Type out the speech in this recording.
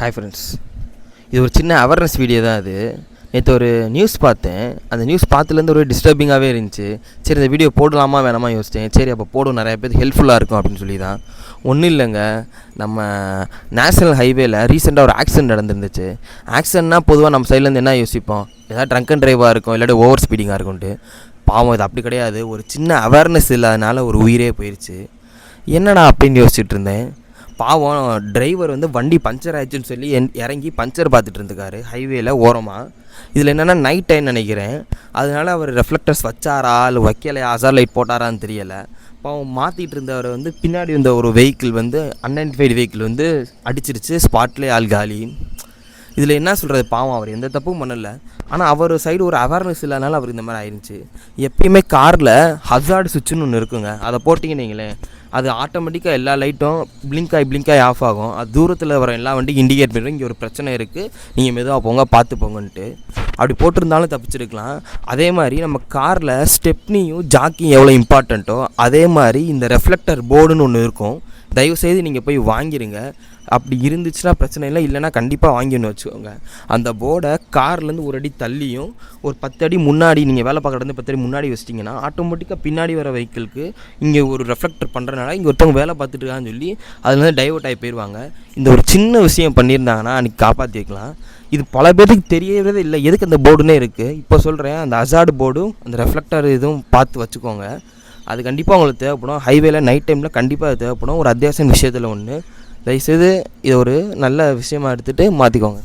Hi friends, இது ஒரு சின்ன அவேர்னஸ் வீடியோ தான். அது நேற்று ஒரு நியூஸ் பார்த்தேன். அந்த நியூஸ் பார்த்துலேருந்து ஒரு டிஸ்டர்பிங்காகவே இருந்துச்சு. சரி, இந்த வீடியோ போடலாமா வேணாமா யோசித்தேன். சரி, அப்போ போடும், நிறைய பேருக்கு ஹெல்ப்ஃபுல்லாக இருக்கும் அப்படின்னு சொல்லி தான். ஒன்றும் இல்லைங்க, நம்ம நேஷ்னல் ஹைவேல ரீசெண்டாக ஒரு ஆக்சிடென்ட் நடந்துருந்துச்சு. ஆக்சிடென்ட்னா பொதுவாக நம்ம சைட்லேருந்து என்ன யோசிப்போம், ஏதாவது ட்ரங்க் அண்ட் ட்ரைவாக இருக்கும், இல்லாட்டி ஓவர் ஸ்பீடிங்காக இருக்கும்ட்டு. பாவம், இது அப்படி கிடையாது. ஒரு சின்ன அவேர்னஸ் இல்லாதனால ஒரு உயிரே போயிடுச்சு. என்னடா அப்படின்னு யோசிச்சுட்டு இருந்தேன். பாவம், டிரைவர் வந்து வண்டி பஞ்சர் ஆயிடுச்சுன்னு சொல்லி இறங்கி பஞ்சர் பார்த்துட்டு இருந்துக்காரு ஹைவேல ஓரமாக. இதில் என்னென்னா நைட் டைம் நினைக்கிறேன். அதனால அவர் ரெஃப்ளெக்டர்ஸ் வச்சாரா இல்லை வைக்கலையா, ஹசார் லைட் போட்டாரான்னு தெரியலை. பாவம், மாற்றிட்டு இருந்தவர் வந்து பின்னாடி இருந்த ஒரு வெஹிக்கிள் வந்து அன்ஐடென்டிஃபைடு வெஹிக்கிள் வந்து அடிச்சிருச்சு. ஸ்பாட்லேயே ஆள் காலி. இதில் என்ன சொல்கிறது, பாவம் அவர் எந்த தப்பும் பண்ணலை. ஆனால் அவர் சைடு ஒரு அவேர்னஸ் இல்லாதனால அவர் இந்த மாதிரி ஆயிடுச்சு. எப்பயுமே காரில் ஹசார்டு சுவிட்சுன்னு ஒன்று இருக்குங்க. அதை போட்டிங்கன்னு வைங்களேன், அது ஆட்டோமேட்டிக்காக எல்லா லைட்டும் பிளிங்க் ஆகி ஆஃப் ஆகும். அது தூரத்தில் வர எல்லா வண்டிக்கும் இண்டிகேட் பண்ணுறோம், இங்கே ஒரு பிரச்சனை இருக்குது, நீங்கள் மெதுவாக போங்க, பார்த்து போங்கன்ட்டு. அப்படி போட்டிருந்தாலும் தப்பிச்சிருக்கலாம். அதே மாதிரி நம்ம காரில் ஸ்டெப்னியும் ஜாக்கியும் எவ்வளோ இம்பார்ட்டண்ட்டோ அதே மாதிரி இந்த ரெஃப்ளெக்டர் போர்டுன்னு ஒன்று இருக்கும். தயவுசெய்து நீங்கள் போய் வாங்கிடுங்க. அப்படி இருந்துச்சுன்னா பிரச்சனை இல்லை, இல்லைனா கண்டிப்பாக வாங்கின்னு வச்சுக்கோங்க. அந்த போர்டை கார்லேருந்து ஒரு அடி தள்ளியும் ஒரு 10 அடி முன்னாடி, நீங்கள் வேலை பார்க்குறது 10 அடி முன்னாடி வச்சிட்டிங்கன்னா ஆட்டோமேட்டிக்காக பின்னாடி வர வெஹிக்கிளுக்கு இங்கே ஒரு ரெஃப்ளெக்டர் பண்ணுறதுனால இங்கே ஒருத்தவங்க வேலை பார்த்துட்டு இருக்கான்னு சொல்லி அதுலேருந்து டைவர்ட் ஆகி போயிடுவாங்க. இந்த ஒரு சின்ன விஷயம் பண்ணியிருந்தாங்கன்னா அன்றைக்கி காப்பாற்றி வைக்கலாம். இது பல பேருக்கு தெரியவே இல்லை, எதுக்கு அந்த போர்டுன்னே இருக்குது. இப்போ சொல்கிறேன், அந்த ஹசார்டு போர்டும் அந்த ரெஃப்ளெக்டர் இதுவும் பார்த்து வச்சுக்கோங்க. அது கண்டிப்பாக உங்களுக்கு தேவைப்படும். ஹைவேல நைட் டைமில் கண்டிப்பாக அது தேவைப்படும். ஒரு அத்தியாவசிய விஷயத்தில் ஒன்று. தயவுசெய்து இதை ஒரு நல்ல விஷயமாக எடுத்துகிட்டு மாற்றிக்கோங்க.